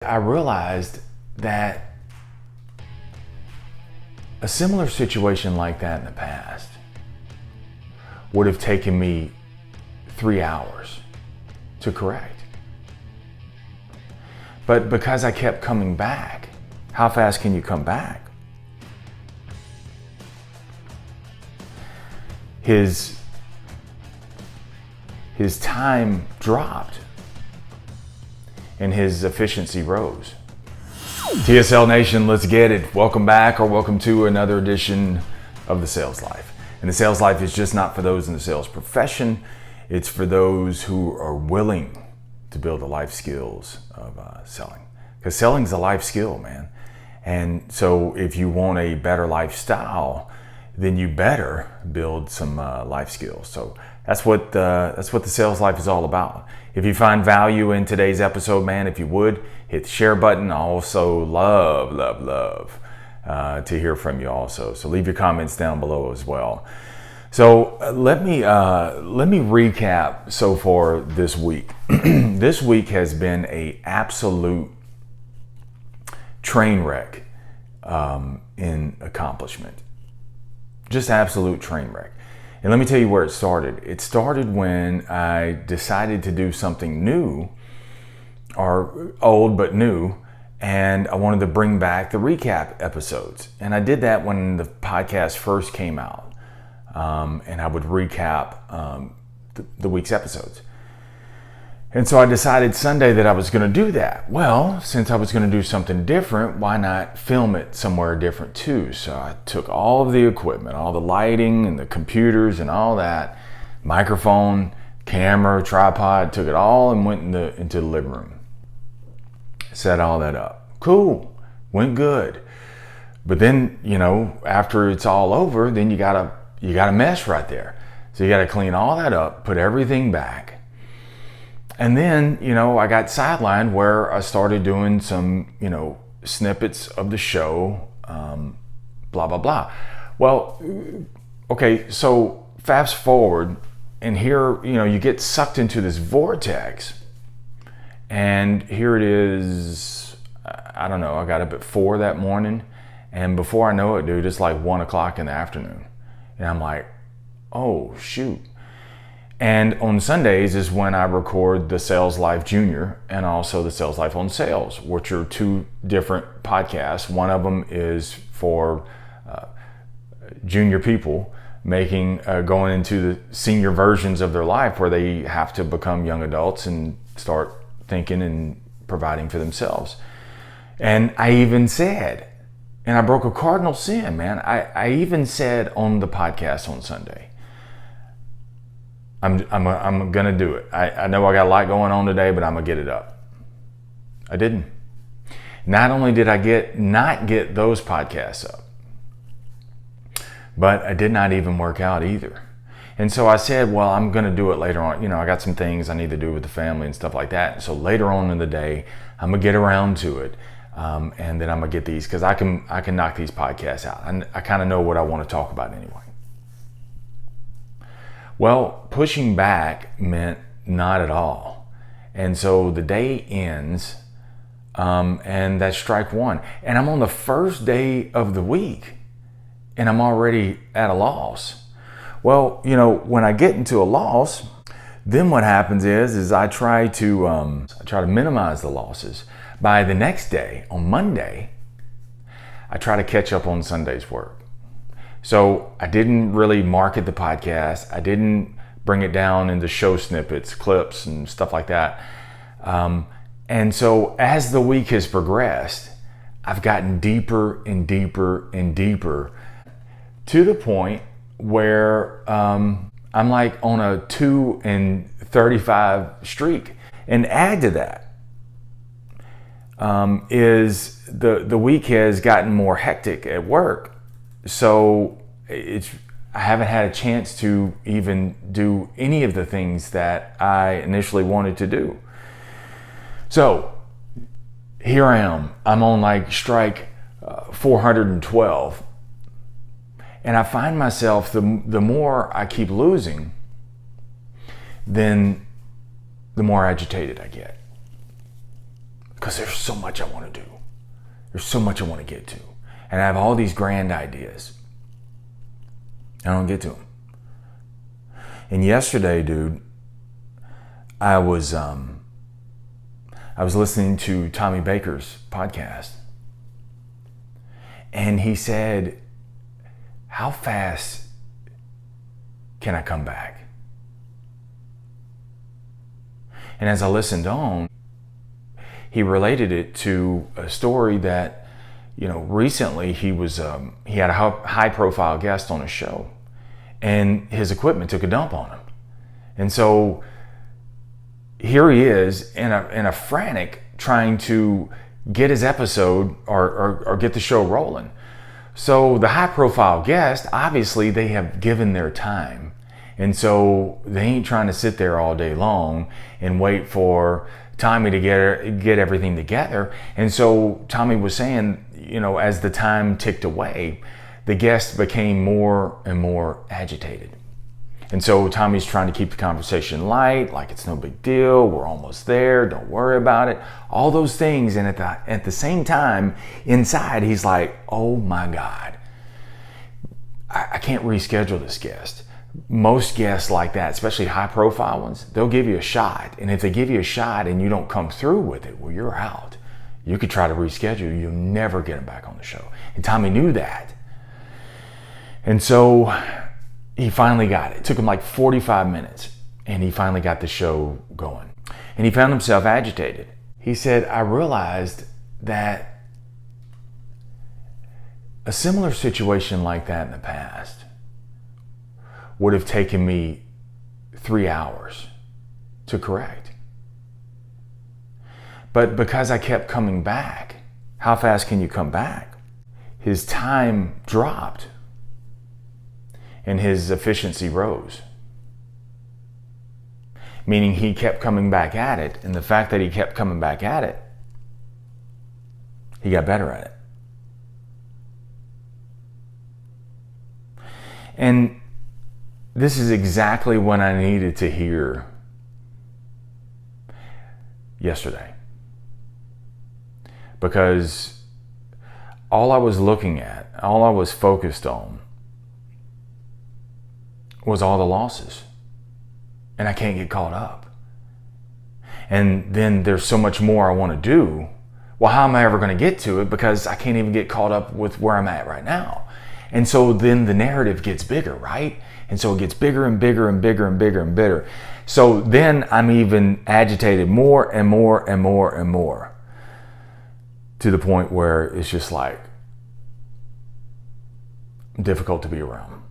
I realized that a similar situation like that in the past would have taken me 3 hours to correct. But because I kept coming back, how fast can you come back? His time dropped and his efficiency rose. TSL Nation, let's get it. Welcome back, or welcome to another edition of The Sales Life. And The Sales Life is just not for those in the sales profession. It's for those who are willing to build the life skills of selling. Because selling is a life skill, man. And so if you want a better lifestyle, then you better build some life skills. So that's what the Sales Life is all about. If you find value in today's episode, man, if you would, hit the share button. I also love to hear from you also. So leave your comments down below as well. So let me recap so far this week. This week has been a absolute train wreck in accomplishment. Just absolute train wreck. And let me tell you where it started. It started when I decided to do something new, or old but new, and I wanted to bring back the recap episodes. And I did that when the podcast first came out, and I would recap the week's episodes. And so I decided Sunday that I was going to do that. Well, since I was going to do something different, why not film it somewhere different too? So I took all of the equipment, all the lighting and the computers and all that, microphone, camera, tripod, took it all and went into the living room. Set all that up. Cool. Went good. But then, after it's all over, then you got a mess right there. So you got to clean all that up, put everything back. And then, I got sidelined where I started doing some, snippets of the show, blah, blah, blah. Well, okay, so fast forward, and here, you get sucked into this vortex. And here it is, I don't know, I got up at 4 that morning. And before I know it, dude, it's like 1 o'clock in the afternoon. And I'm like, oh, shoot. And on Sundays is when I record the Sales Life Junior and also the Sales Life on Sales, which are two different podcasts. One of them is for junior people going into the senior versions of their life where they have to become young adults and start thinking and providing for themselves. And I even said, and I broke a cardinal sin, man. I even said on the podcast on Sunday, I'm gonna do it. I know I got a lot going on today, but I'm gonna get it up. I didn't. Not only did I not get those podcasts up, but I did not even work out either. And so I said, well, I'm gonna do it later on. I got some things I need to do with the family and stuff like that. So later on in the day, I'm gonna get around to it, and then I'm gonna get these, because I can knock these podcasts out. I kind of know what I want to talk about anyway. Well, pushing back meant not at all. And so the day ends, and that's strike one. And I'm on the first day of the week, and I'm already at a loss. Well, when I get into a loss, then what happens is I try to minimize the losses. By the next day, on Monday, I try to catch up on Sunday's work. So I didn't really market the podcast. I didn't bring it down into show snippets, clips, and stuff like that. And so as the week has progressed, I've gotten deeper and deeper and deeper to the point where I'm like on a 2 and 35 streak. And add to that is the week has gotten more hectic at work. So I haven't had a chance to even do any of the things that I initially wanted to do. So here I am. I'm on like strike 412. And I find myself, the more I keep losing, then the more agitated I get. because there's so much I want to do. There's so much I want to get to. And I have all these grand ideas. I don't get to them. And yesterday, dude, I was listening to Tommy Baker's podcast. And he said, how fast can I come back? And as I listened on, he related it to a story that, recently he had a high profile guest on a show and his equipment took a dump on him. And so here he is in a frantic trying to get his episode or get the show rolling. So the high profile guest, obviously they have given their time. And so they ain't trying to sit there all day long and wait for Tommy to get everything together. And so Tommy was saying, as the time ticked away, the guest became more and more agitated. And so Tommy's trying to keep the conversation light, like it's no big deal, we're almost there, don't worry about it, all those things. And at the same time, inside, he's like, oh my God, I can't reschedule this guest. Most guests like that, especially high profile ones, they'll give you a shot. And if they give you a shot and you don't come through with it, well, you're out. You could try to reschedule, you'll never get them back on the show. And Tommy knew that. And so he finally got it. It took him like 45 minutes and he finally got the show going. And he found himself agitated. He said, I realized that a similar situation like that in the past would have taken me 3 hours to correct. But because I kept coming back, how fast can you come back? His time dropped and his efficiency rose. Meaning he kept coming back at it, and the fact that he kept coming back at it, he got better at it. And this is exactly what I needed to hear yesterday. Because all I was looking at, all I was focused on was all the losses. And I can't get caught up. And then there's so much more I want to do. Well, how am I ever going to get to it? Because I can't even get caught up with where I'm at right now. And so then the narrative gets bigger, right? And so it gets bigger and bigger and bigger and bigger and bigger. So then I'm even agitated more and more and more and more, to the point where it's just like difficult to be around.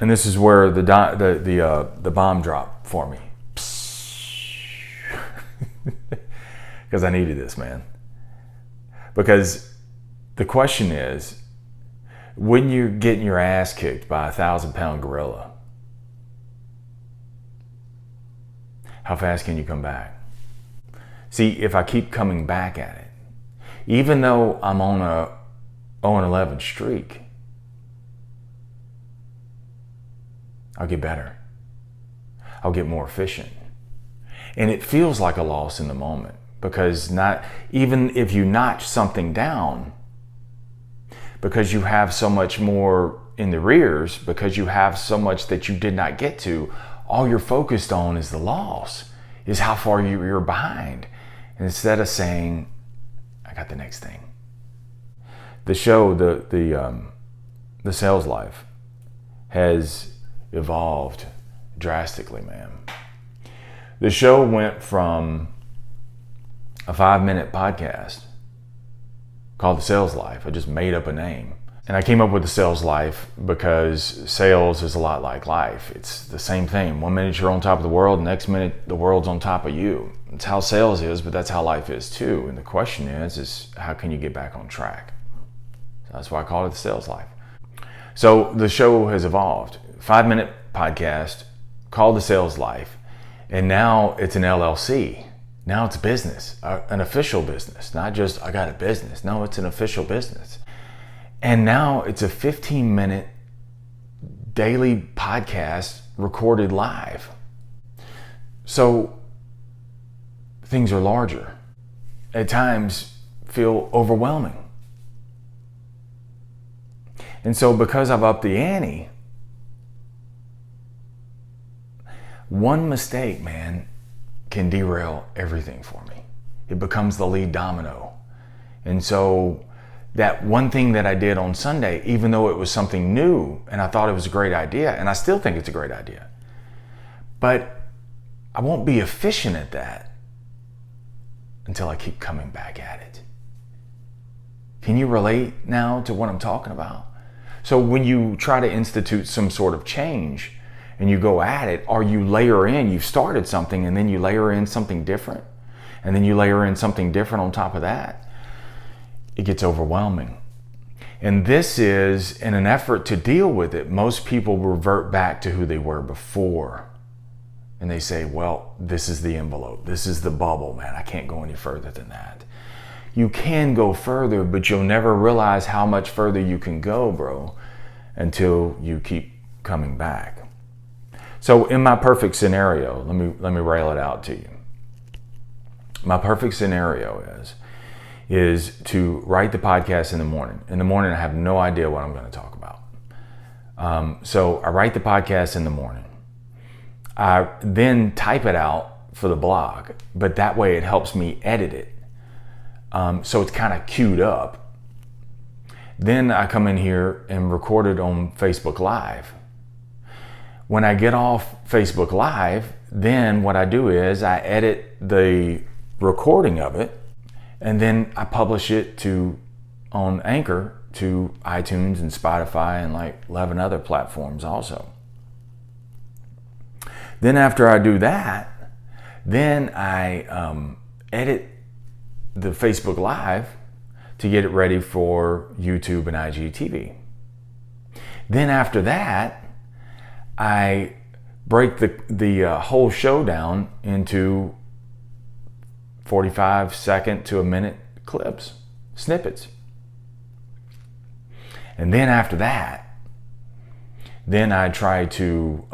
And this is where the bomb dropped for me. Because I needed this, man. Because the question is, when you're getting your ass kicked by a 1,000-pound gorilla, how fast can you come back? See, if I keep coming back at it, even though I'm on a 0-11 streak, I'll get better. I'll get more efficient. And it feels like a loss in the moment, because not even if you notch something down, because you have so much more in the rears, because you have so much that you did not get to, all you're focused on is the loss, is how far you're behind. And instead of saying, I got the next thing. The show, the sales life, has evolved drastically, man. The show went from a 5-minute podcast called The Sales Life. I just made up a name. And I came up with The Sales Life because sales is a lot like life. It's the same thing. 1 minute you're on top of the world, the next minute the world's on top of you. It's how sales is, but that's how life is too. And the question is how can you get back on track? So that's why I call it The Sales Life. So the show has evolved. 5-minute podcast called The Sales Life. And now it's an LLC. Now it's a business, an official business, not just I got a business. No, it's an official business. And now it's a 15-minute daily podcast recorded live. So things are larger. at times feel overwhelming. And so because I've upped the ante, one mistake, man, can derail everything for me. It becomes the lead domino. And so that one thing that I did on Sunday, even though it was something new and I thought it was a great idea, and I still think it's a great idea, but I won't be efficient at that until I keep coming back at it. Can you relate now to what I'm talking about? So when you try to institute some sort of change and you go at it, or you layer in, you've started something and then you layer in something different, and then you layer in something different on top of that, it gets overwhelming. And this is, in an effort to deal with it, most people revert back to who they were before. And they say, well, this is the envelope. This is the bubble, man. I can't go any further than that. You can go further, but you'll never realize how much further you can go, bro, until you keep coming back. So in my perfect scenario, let me rail it out to you. My perfect scenario is to write the podcast in the morning. In the morning, I have no idea what I'm going to talk about. So I write the podcast in the morning. I then type it out for the blog, but that way it helps me edit it. So it's kind of queued up. Then I come in here and record it on Facebook Live. When I get off Facebook Live, then what I do is I edit the recording of it, and then I publish it on Anchor to iTunes and Spotify and like 11 other platforms also. Then after I do that, then I edit the Facebook Live to get it ready for YouTube and IGTV. Then after that, I break the whole show down into 45-second to a minute clips, snippets. And then after that, then I try to,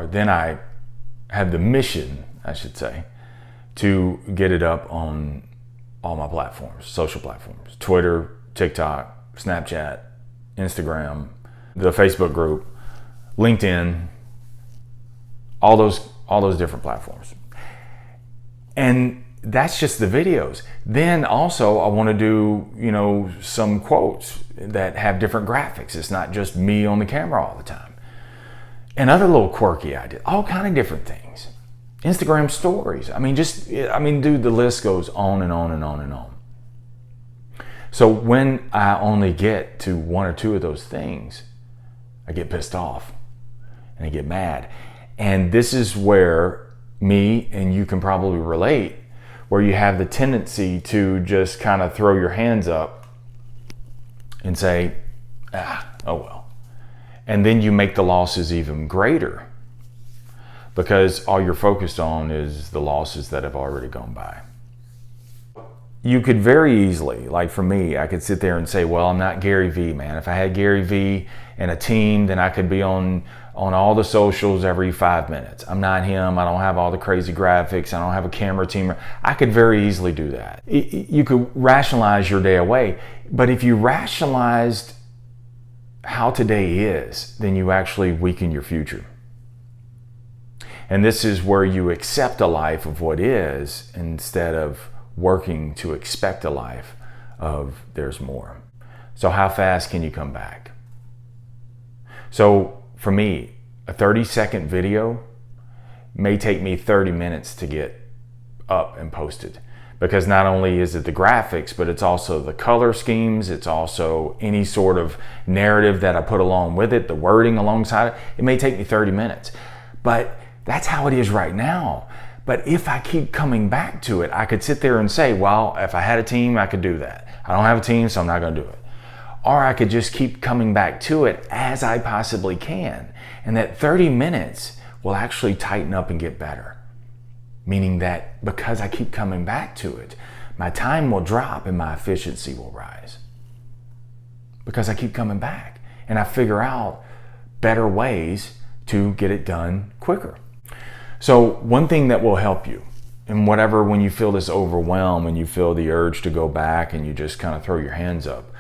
then I have the mission, I should say, to get it up on all my platforms, social platforms, Twitter, TikTok, Snapchat, Instagram, the Facebook group, LinkedIn, all those different platforms. And that's just the videos. Then also I want to do, some quotes that have different graphics. It's not just me on the camera all the time. And other little quirky ideas, all kind of different things. Instagram stories. Dude, the list goes on and on and on and on. So when I only get to one or two of those things, I get pissed off and I get mad. And this is where me and you can probably relate, where you have the tendency to just kind of throw your hands up and say, oh well. And then you make the losses even greater because all you're focused on is the losses that have already gone by. You could very easily, like for me, I could sit there and say, well, I'm not Gary Vee, man. If I had Gary Vee and a team, then I could be on all the socials every 5 minutes. I'm not him. I don't have all the crazy graphics. I don't have a camera team. I could very easily do that. You could rationalize your day away. But if you rationalized how today is, then you actually weaken your future. And this is where you accept a life of what is instead of working to expect a life of there's more. So how fast can you come back? So for me, a 30-second video may take me 30 minutes to get up and posted, because not only is it the graphics, but it's also the color schemes. It's also any sort of narrative that I put along with it, the wording alongside it. It may take me 30 minutes, but that's how it is right now. But if I keep coming back to it, I could sit there and say, well, if I had a team, I could do that. I don't have a team, so I'm not going to do it. Or I could just keep coming back to it as I possibly can. And that 30 minutes will actually tighten up and get better. Meaning that because I keep coming back to it, my time will drop and my efficiency will rise. Because I keep coming back and I figure out better ways to get it done quicker. So one thing that will help you And whatever, when you feel this overwhelm and you feel the urge to go back and you just kind of throw your hands up,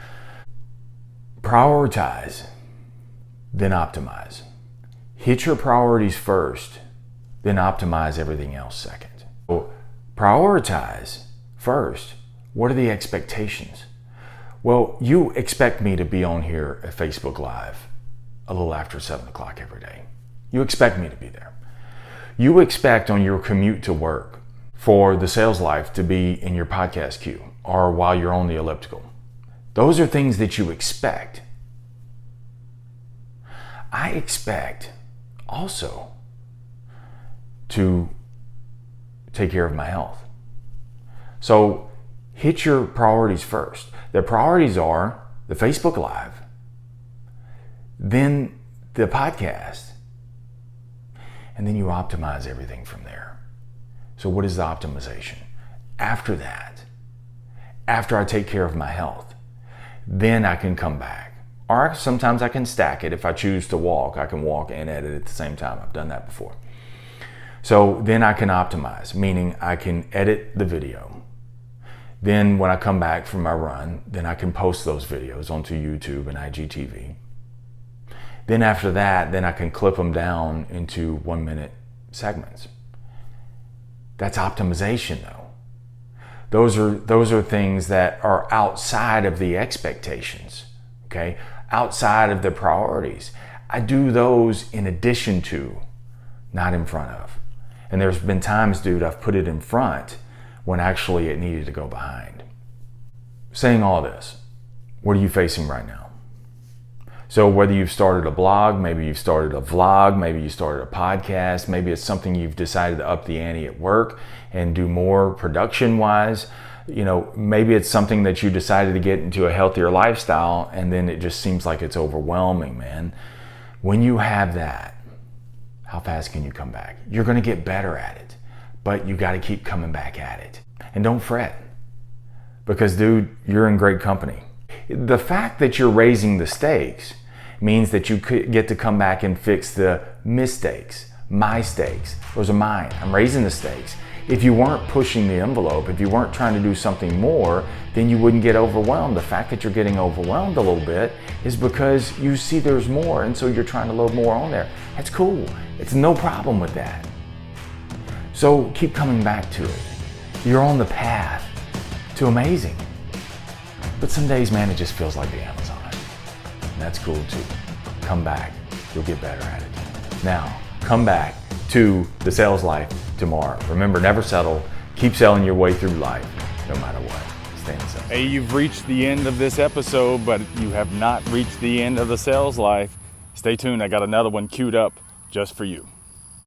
prioritize, then optimize. Hit your priorities first, then optimize everything else second. So prioritize first. What are the expectations? Well, you expect me to be on here at Facebook Live a little after 7 o'clock every day. You expect me to be there. You expect on your commute to work for the sales life to be in your podcast queue or while you're on the elliptical. Those are things that you expect. I expect also to take care of my health. So hit your priorities first. The priorities are the Facebook Live, then the podcast, and then you optimize everything from there. So what is the optimization? After that, after I take care of my health, then I can come back. Or sometimes I can stack it. If I choose to walk, I can walk and edit at the same time. I've done that before. So then I can optimize, meaning I can edit the video. Then when I come back from my run, then I can post those videos onto YouTube and IGTV. Then after that, then I can clip them down into 1-minute segments. That's optimization though. Those are things that are outside of the expectations, okay? Outside of the priorities. I do those in addition to, not in front of. And there's been times, dude, I've put it in front when actually it needed to go behind. Saying all this, what are you facing right now? So whether you've started a blog, maybe you've started a vlog, maybe you started a podcast, maybe it's something you've decided to up the ante at work and do more production-wise. You know, maybe it's something that you decided to get into a healthier lifestyle and then it just seems like it's overwhelming, man. When you have that, how fast can you come back? You're gonna get better at it, but you gotta keep coming back at it. And don't fret, because dude, you're in great company. The fact that you're raising the stakes means that you could get to come back and fix the mistakes, my stakes. Those are mine. I'm raising the stakes. If you weren't pushing the envelope, if you weren't trying to do something more, then you wouldn't get overwhelmed. The fact that you're getting overwhelmed a little bit is because you see there's more, and so you're trying to load more on there. That's cool. It's no problem with that. So keep coming back to it. You're on the path to amazing. But some days, man, it just feels like the Amazon. And that's cool too. Come back. You'll get better at it. Now, come back to the sales life tomorrow. Remember, never settle. Keep selling your way through life, no matter what. Stay in sales. Hey, you've reached the end of this episode, but you have not reached the end of the sales life. Stay tuned. I got another one queued up just for you.